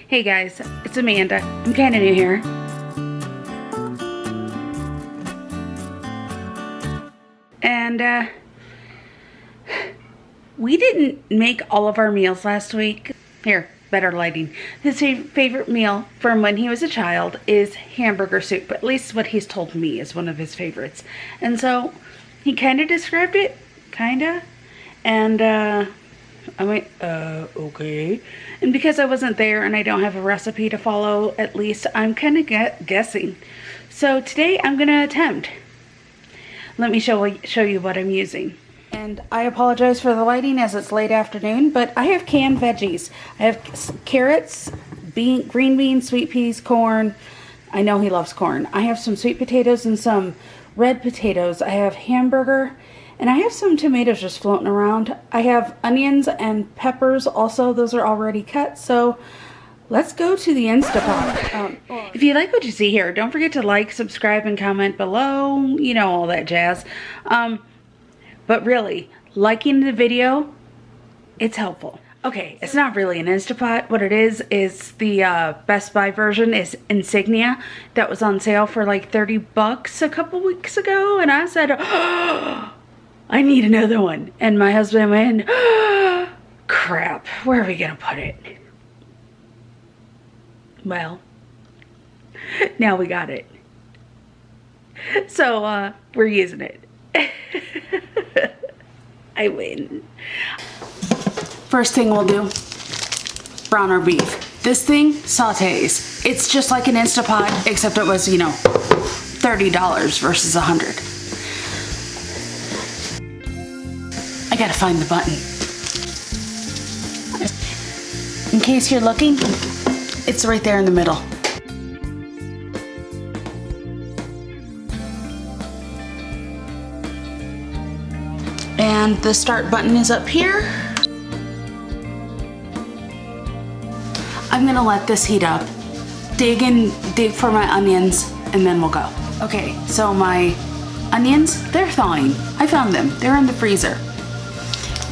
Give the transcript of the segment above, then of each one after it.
Hey guys, it's Amanda. I'm kind of new here. And we didn't make all of our meals last week. Here, better lighting. His favorite meal from when he was a child is hamburger soup. At least what he's told me is one of his favorites. And so he kind of described it, and I went, okay. And because I wasn't there and I don't have a recipe to follow, at least I'm kind of guessing. So today I'm going to attempt. Let me show you what I'm using. And I apologize for the lighting as it's late afternoon, but I have canned veggies. I have carrots, green beans, sweet peas, corn. I know he loves corn. I have some sweet potatoes and some red potatoes. I have hamburger. And I have some tomatoes just floating around. I have onions and peppers also. Those are already cut. So let's go to the Instapot. If you like what you see here, don't forget to like, subscribe, and comment below. You know, all that jazz. But really, liking the video, it's helpful. Okay, it's not really an Instapot. What it is the Best Buy version is Insignia. That was on sale for like 30 bucks a couple weeks ago. And I said, oh, I need another one. And my husband went, oh, crap, where are we gonna put it? Well, now we got it. So we're using it. I win. First thing we'll do, brown our beef. This thing sautés. It's just like an Instapot, except it was, you know, $30 versus $100. I gotta find the button. In case you're looking, it's right there in the middle. And the start button is up here. I'm gonna let this heat up. Dig for my onions, and then we'll go. Okay, so my onions, they're thawing. I found them, they're in the freezer.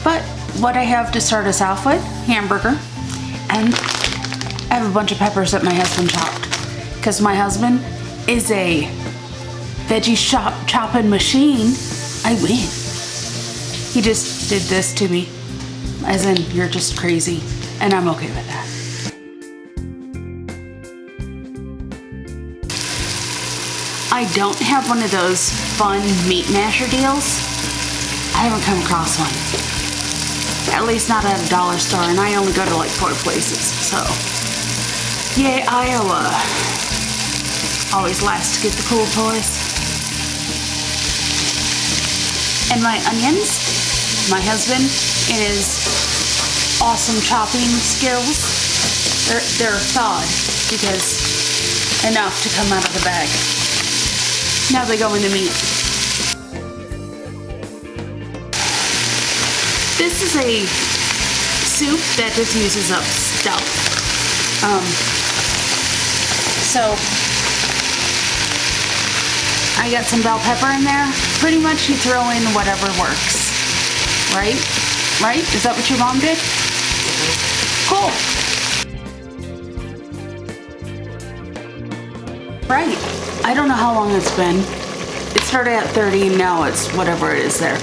But what I have to start us off with, hamburger, and I have a bunch of peppers that my husband chopped. Because my husband is a veggie chopping machine. I win. He just did this to me, as in, you're just crazy, and I'm okay with that. I don't have one of those fun meat masher deals. I haven't come across one. At least not at a dollar store, and I only go to like 4 places, so. Yay, Iowa. Always last to get the cool toys. And my onions, my husband, in his awesome chopping skills, they're thawed because enough to come out of the bag. Now they go in the meat. This is a soup that just uses up stuff. So I got some bell pepper in there. Pretty much you throw in whatever works. Right? Right? Is that what your mom did? Cool. Right. I don't know how long it's been. It started at 30 and now it's whatever it is there.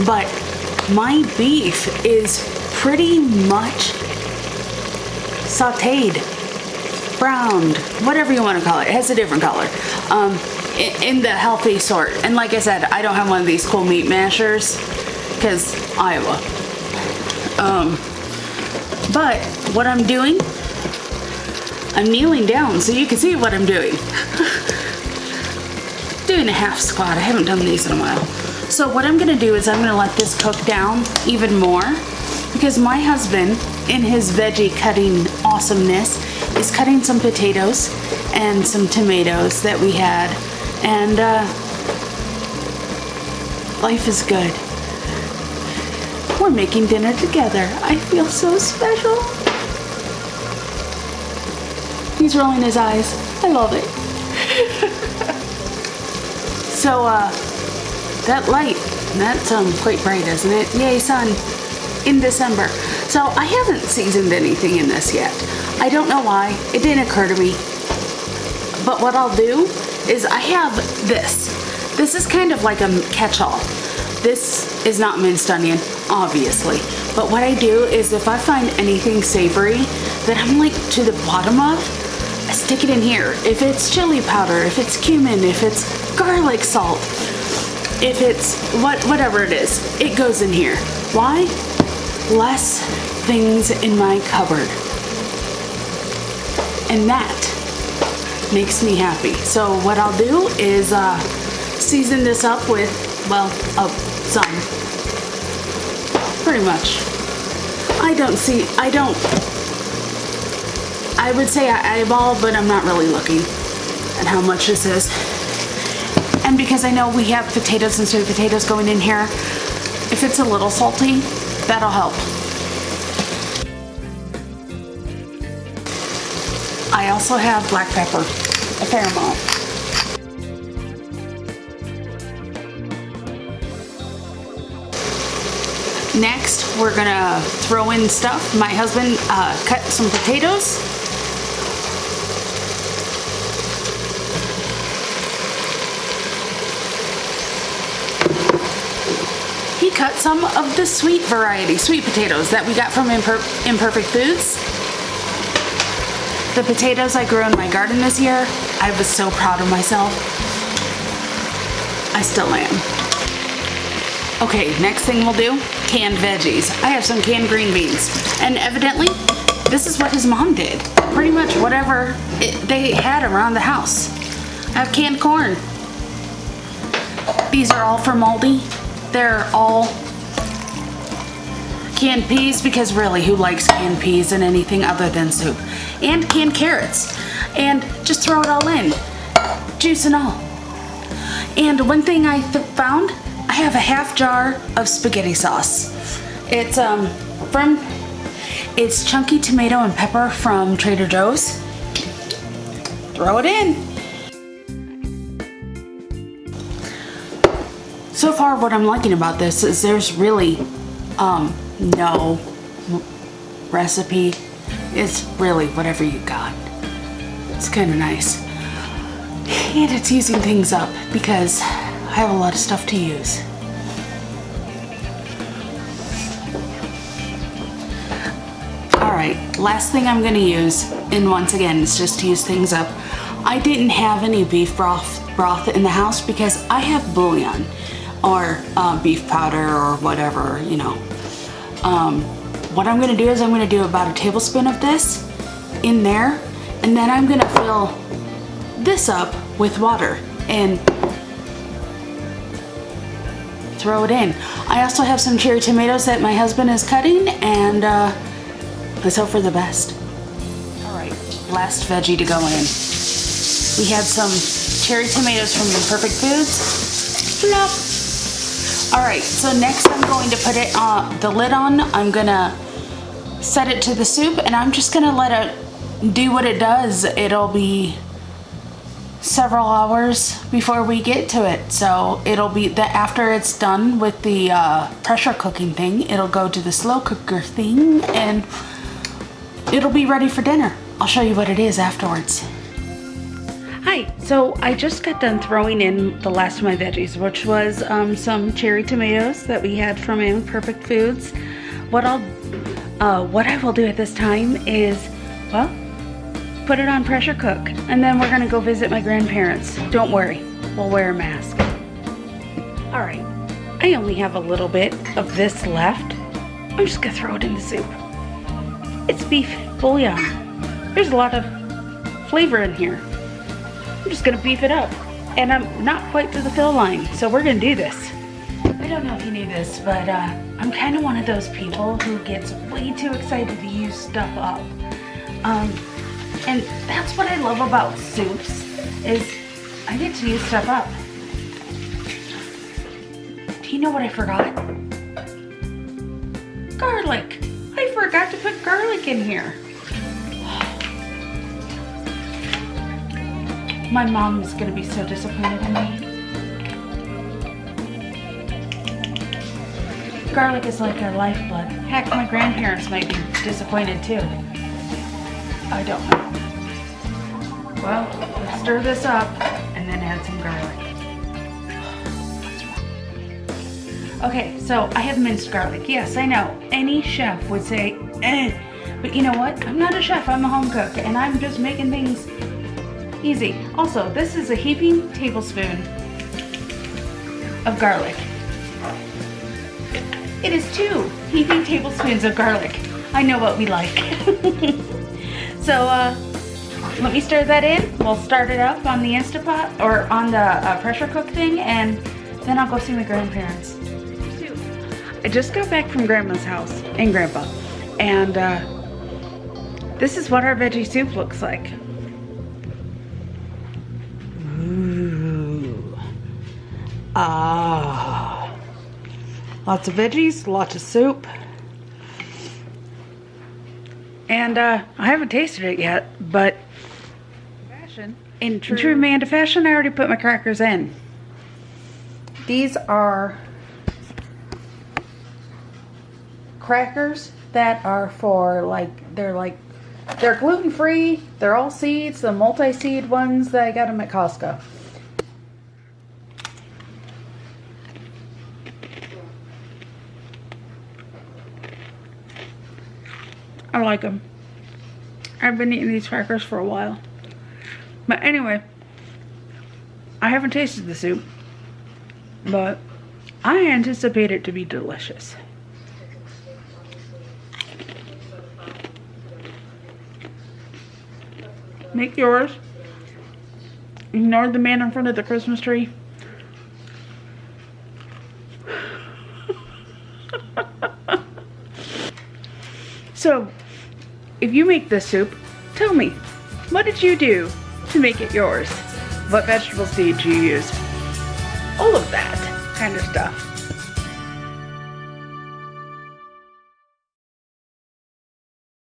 But my beef is pretty much sauteed, browned, whatever you want to call it. It has a different color. In the healthy sort. And like I said, I don't have one of these cool meat mashers because Iowa. But what I'm doing, I'm kneeling down so you can see what I'm doing. Doing a half squat. I haven't done these in a while. So what I'm gonna do is I'm gonna let this cook down even more because my husband, in his veggie cutting awesomeness, is cutting some potatoes and some tomatoes that we had, and life is good. We're making dinner together. I feel so special. He's rolling his eyes. I love it. So, that light, that's quite bright, isn't it? Yay, sun, in December. So I haven't seasoned anything in this yet. I don't know why. It didn't occur to me. But what I'll do is I have this. This is kind of like a catch-all. This is not minced onion, obviously. But what I do is if I find anything savory that I'm like to the bottom of, I stick it in here. If it's chili powder, if it's cumin, if it's garlic salt, if it's whatever it is, it goes in here. Why? Less things in my cupboard. And that makes me happy. So what I'll do is season this up with, well, some. Pretty much. I would say I eyeball, but I'm not really looking at how much this is. And because I know we have potatoes and sweet potatoes going in here, if it's a little salty, that'll help. I also have black pepper, a fair amount. Next, we're gonna throw in stuff. My husband cut some potatoes. He cut some of the sweet variety, sweet potatoes that we got from Imperfect Foods. The potatoes I grew in my garden this year, I was so proud of myself. I still am. Okay, next thing we'll do, canned veggies. I have some canned green beans. And evidently, this is what his mom did. Pretty much whatever they had around the house. I have canned corn. These are all for moldy. They're all canned peas, because really, who likes canned peas in anything other than soup? And canned carrots. And just throw it all in. Juice and all. And one thing I found, I have a half jar of spaghetti sauce. It's chunky tomato and pepper from Trader Joe's. Throw it in. So far, what I'm liking about this is there's really no recipe. It's really whatever you got. It's kind of nice. And it's using things up because I have a lot of stuff to use. Alright, last thing I'm going to use, and once again, it's just to use things up. I didn't have any beef broth in the house because I have bouillon or beef powder or whatever, you know. What I'm going to do is I'm going to do about a tablespoon of this in there, and then I'm going to fill this up with water and throw it in. I also have some cherry tomatoes that my husband is cutting, and let's hope for the best. Alright, last veggie to go in. We had some cherry tomatoes from Imperfect Foods. Flop. Alright, so next I'm going to put it the lid on. I'm gonna set it to the soup, and I'm just gonna let it do what it does. It'll be several hours before we get to it, so it'll be that after it's done with the pressure cooking thing, it'll go to the slow cooker thing, and it'll be ready for dinner. I'll show you what it is afterwards. Hi, so I just got done throwing in the last of my veggies, which was some cherry tomatoes that we had from Imperfect Foods. What I will do at this time is, well, put it on pressure cook, and then we're gonna go visit my grandparents. Don't worry, we'll wear a mask. All right, I only have a little bit of this left. I'm just gonna throw it in the soup. It's beef bouillon. There's a lot of flavor in here. I'm just gonna beef it up, and I'm not quite to the fill line, so we're gonna do this. I don't know if you knew this, but I'm kind of one of those people who gets way too excited to use stuff up. And that's what I love about soups, is I get to use stuff up. Do you know what I forgot? Garlic. I forgot to put garlic in here. My mom is gonna be so disappointed in me. Garlic is like our lifeblood. Heck, my grandparents might be disappointed too. I don't know. Well, let's stir this up and then add some garlic. Okay, so I have minced garlic. Yes, I know. Any chef would say, eh. But you know what? I'm not a chef, I'm a home cook, and I'm just making things easy. Also, this is a heaping tablespoon of garlic. It is 2 heaping tablespoons of garlic. I know what we like. So, let me stir that in. We'll start it up on the Instapot or on the pressure cook thing, and then I'll go see my grandparents. I just got back from Grandma's house and Grandpa, and this is what our veggie soup looks like. Ooh. Ah. Lots of veggies, lots of soup. And I haven't tasted it yet, but in true Amanda fashion, I already put my crackers in. These are crackers that are for they're gluten-free, they're all seeds, the multi-seed ones that I got them at Costco. I like them. I've been eating these crackers for a while. But anyway, I haven't tasted the soup, but I anticipate it to be delicious. Make yours. Ignore the man in front of the Christmas tree. So, if you make this soup, tell me, what did you do to make it yours? What vegetables did you use? All of that kind of stuff.